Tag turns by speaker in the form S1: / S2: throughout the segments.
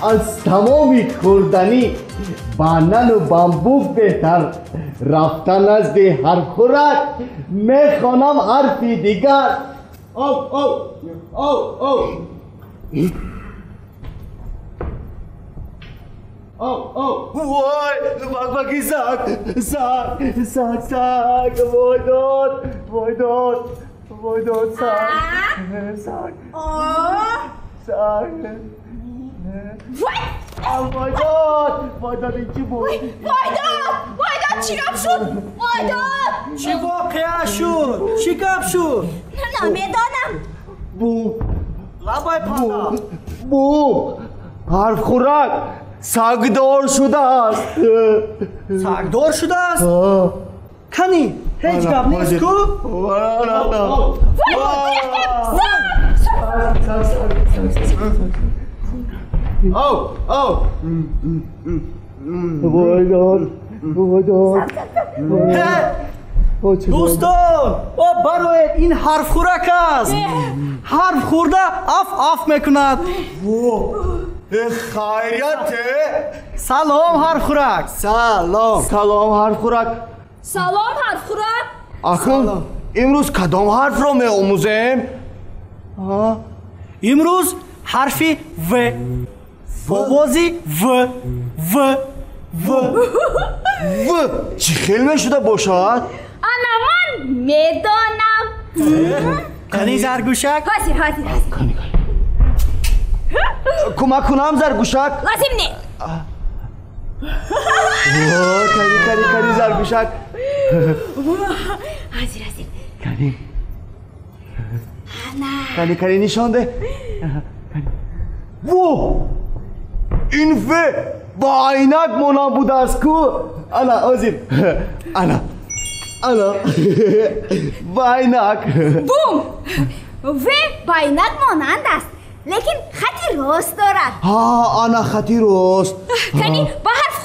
S1: از تمامی خوردنی با نان و بامبوک بهتر. رفتن از هر خوراک میخوانم حرفی دیگر. او او او او وای بگی ساک وای داد ساک وای داد این چی بود؟
S2: وای داد چی گپ شد؟ وای داد
S3: چی واقعا شد؟ چی گپ شد؟
S2: نمیدانم.
S3: لبای پانا
S1: بو حرف خوراک سگدار شده است.
S3: سگدار شده است؟ کنی هیچ گپ نیست کو؟ دوستان برای این حرف خوراک است. حرف خورده اف میکند.
S1: خیریته؟
S3: سلام حرف خوراک.
S1: سلام حرف خوراک.
S2: سلام حرف خوراک.
S1: آخون امروز کدام حرف رو می آموزیم؟
S3: امروز حرفی و بازی و
S1: چی خیلی شده باشد؟
S2: انا من میدانم.
S3: کنی زرگوشک؟
S2: حاضر
S1: کمک کنم زرگوشک؟
S2: لازم نه.
S1: کنی زرگوشک.
S2: حاضر
S1: کنی نشان ده. این با عینک مانند بوده است کو. انا آزیر انا با عینک.
S2: بوم و با عینک مانند است لیکن خطی راست دارد.
S1: انا خطی راست.
S2: کنی با حرف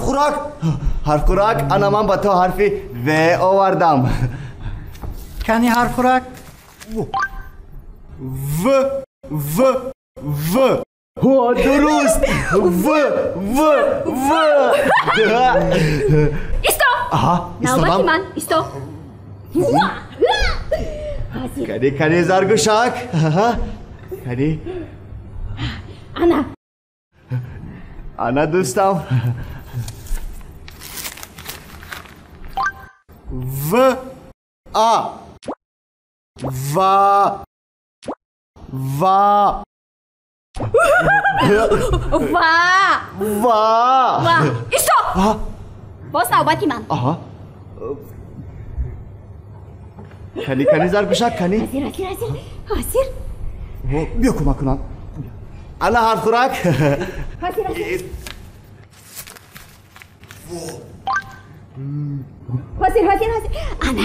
S2: خوراک
S1: حرف خوراک انا من با تو حرفی و آوردم.
S3: کنی حرف خوراک؟
S1: درست.
S2: ایستا. نوبتی من ایستا.
S1: کنی زرگوشک. کنی انا دوستم.
S2: ایستا. باز نوبتی من.
S1: کنی زرگوشک کنی.
S2: حاضر
S1: بیا کمک کنم. انا حرف خوراک.
S2: حاضر انا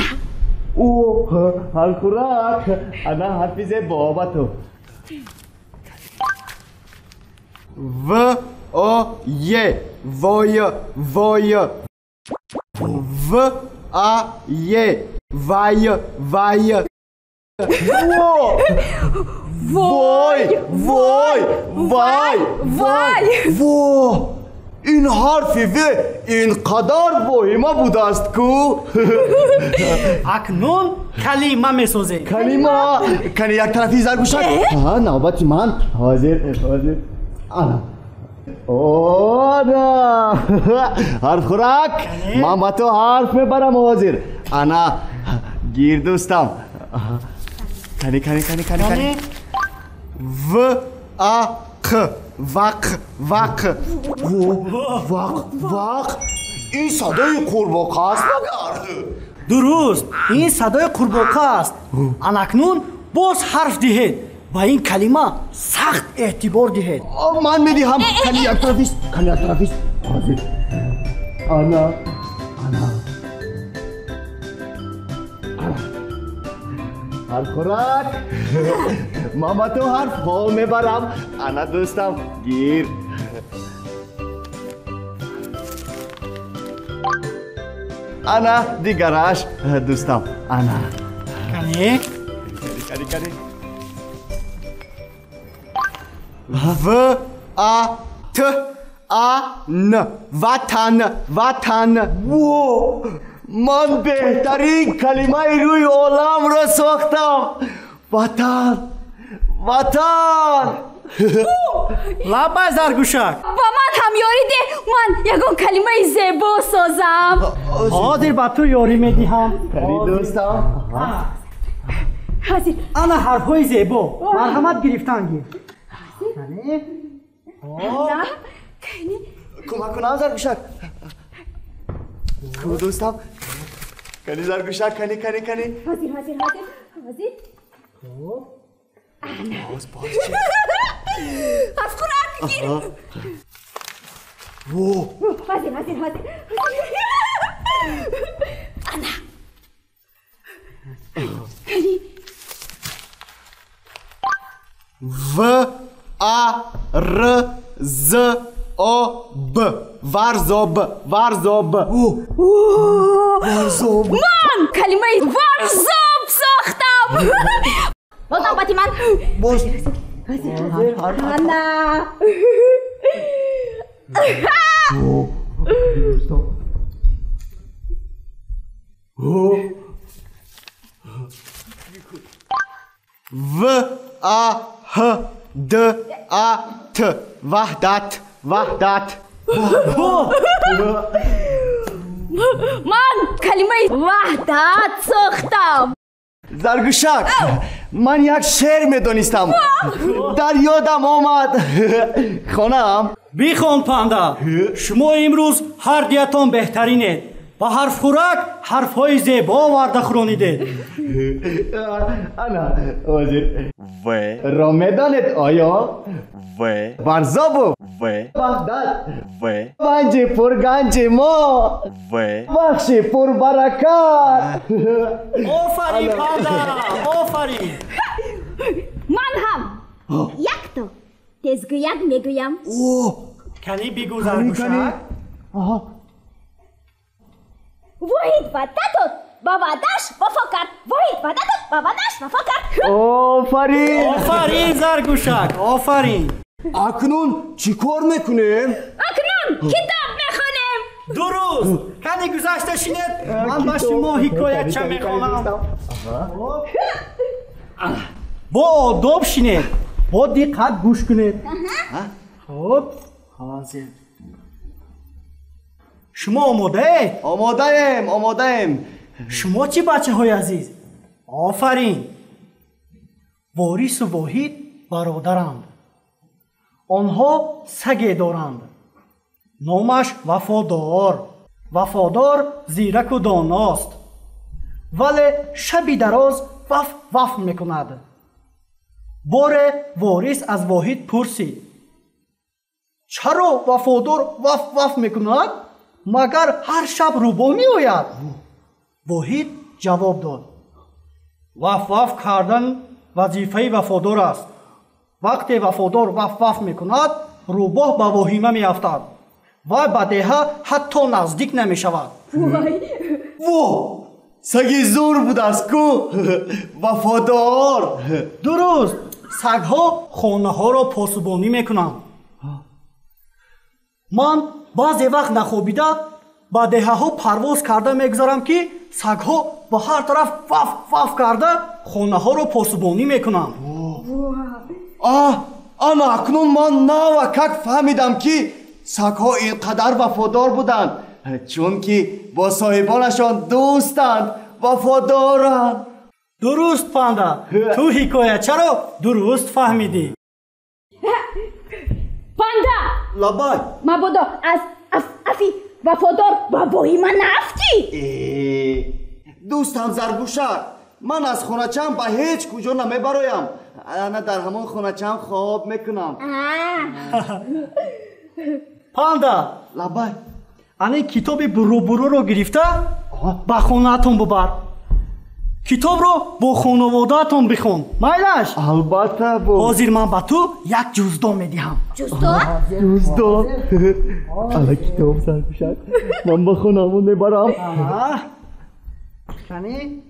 S1: حرف خوراک انا حرفیز بابا تو. وای این حرفی و اینقدر واهمه بوده است کو.
S3: اکنون کلمه میسازیم.
S1: کنی یک طرفی زرگوشک. نوبتی من. حاضر انا حرف خوراک من با تو حرف میبرم. حاضر انا گیر دوستم. کنی وق این صدای قورباغه است مگر؟
S3: درست این صدای قورباغه است. اکنون باز حرف دهید و این کلمه سخت اعتبار دهید.
S1: من میدهم. کنی یک طرفیست. حاضر انا حرف خوراک من با تو حرف ها میبرم. انا دوستم گیر. انا دیگرش دوستم. انا
S3: کنی
S1: ت آن وطن وطن. من بهترین کلمه روی عالم را ساختم. وطن وطن.
S3: لبای زرگوشک
S2: با من هم یاری ده من یکون کلمه زیبا سازم.
S3: حاضر با تو یاری میدیم.
S1: خیلی دوستم.
S2: حاضر.
S3: انا حرفهای زیبا مرحمت گرفتن گیر.
S2: نه کنی
S1: کمک کنم زرگوشک. کو دوستم. کنی زرگوشک کنی.
S2: حاضر
S1: باز
S2: از خورک گیر. حاضر انا کنی
S1: و آ ر ز آ ب ورزاب.
S2: من کلمه ورزاب ساختم. باز نوبتی من.
S1: باز
S2: انا
S1: و آ ه د آ ت وحدت.
S2: من کلمه وحدت ساختم.
S1: زرگوشک من یک شعر میدونستم در یادم آمد. خونم
S3: بیخون پاندا شما امروز هر دیتون بهترینید. با حرف خورک حرفهای زیبا آورده خونیدید.
S1: انا وزیر را میدانید آیا ورزاب وحدت گنج پرگنج ما بخش پربرکت.
S3: آفرین پاندا آفرین.
S2: من هم یک تا تزگویت میگویم.
S3: کنی بگو زرگوشک.
S2: واحد وحدت با وعدش وفا کرد. واحد وحدت با وعدش وفا کرد.
S3: آفرین زرگوشک آفرین.
S1: اکنون چی کار میکنیم؟
S2: اکنون کتاب میخونیم.
S3: درست. کنی گذشته شینید من با شما حکایت چه میخونم. با آداب شینید با دقت گوش کنید. خب حاضر شما آماده؟
S1: آماده ایم.
S3: شما چی بچه های عزیز؟ آفرین. واریس و واحد برادرند. آنها سگی دارند. نامش وفادار زیرک و داناست. ولی شبی دراز وف میکند. بار واریس از واحد پرسید چرا وفادار وف میکند؟ مگر هر شب روباه می آید؟ واحد جواب داد وف کردن وظیفه وفادار است. وقتی وفادار وف میکند روباه به واهمه می افتد و به دهه حتی نزدیک نمی شود.
S1: سگی زور بود است کو وفادار.
S3: درست. سگها خانه ها را پاسبانی میکنند. من بعضی وقت نخوابیده با دهه ها پرواز کرده میگذارم که سگها با هر طرف وف کرده خانه ها را پاسبانی میکنند.
S1: انا اکنون من ناوکک فهمیدم که سگها اینقدر وفادار بودند چون که با صاحبانشان دوستند وفادارند.
S3: درست پاندا تو حکایت چرا درست فهمیدی.
S2: پاندا
S1: لبای
S2: مبادا از افی وفادار با واهمه نفتی.
S1: دوستم زرگوشک من از خونچم به هیچ کجا نمیبرایم. انا در همون خونچم خواب میکنم.
S3: پاندا
S1: لبای
S3: انی کتاب برو رو گرفته با خونه‌تون ببر. کتاب رو با خانواده‌تون بخون. میلش؟
S1: البته با
S3: حاضر من به تو یک جزدان میدهم.
S1: جزدان؟ الا کتاب زرگوشک من با خونمون میبرم.
S3: کنی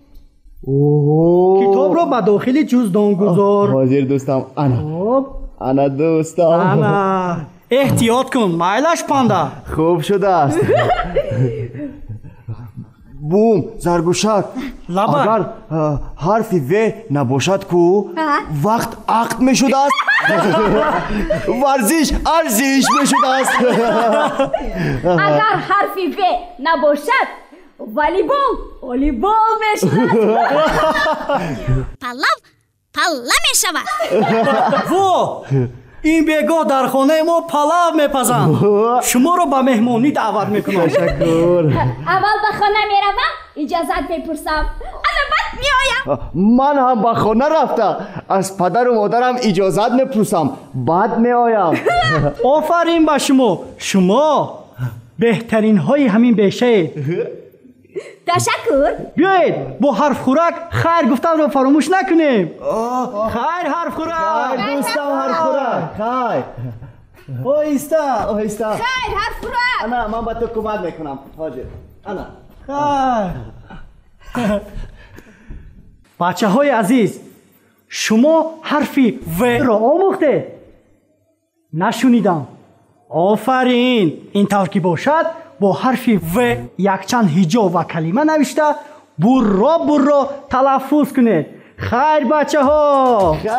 S3: کتاب رو به داخل جزدان گذار.
S1: حاضر دوستم انا.
S3: خب
S1: انا دوستم
S3: ана احتیاط کن مایلش پاندا
S1: خوب شده است بوم زرگوشک
S3: لبا.
S1: اگر حرفی و نباشد کو وقت عقد می شده است ورزش ارزش می شده است
S2: اگر حرفی و نباشد والیبال میشود پله میشود
S3: во این بگاه در خانه ما پلاو میپزند شما رو به مهمانی دعوت میکنم
S1: تشکر
S2: اول به خانه میروم اجازت میپرسم انا بعد میآیم
S1: من هم به خانه رفته از پدر و مادرم اجازت میپرسم بعد میآیم
S3: آفرین به شما بهترین های همین بیشه
S2: تشکر
S3: بیایید با حرف خورک خیر گفتن رو فراموش نکنیم خیر حرف خورک
S1: دوستم هر خورک خیر
S3: آهسته
S1: آهسته
S2: خیر حرف خورک
S1: انا من به تو کمک میکنم حاجر انا
S3: خیر بچه های عزیز شما حرفی و را آموخته نشونیدم آفرین این طور که باشد با حرفی و یک چند هجا و کلمه نوشته برا تلفظ کنید خیر بچه ها
S1: خیر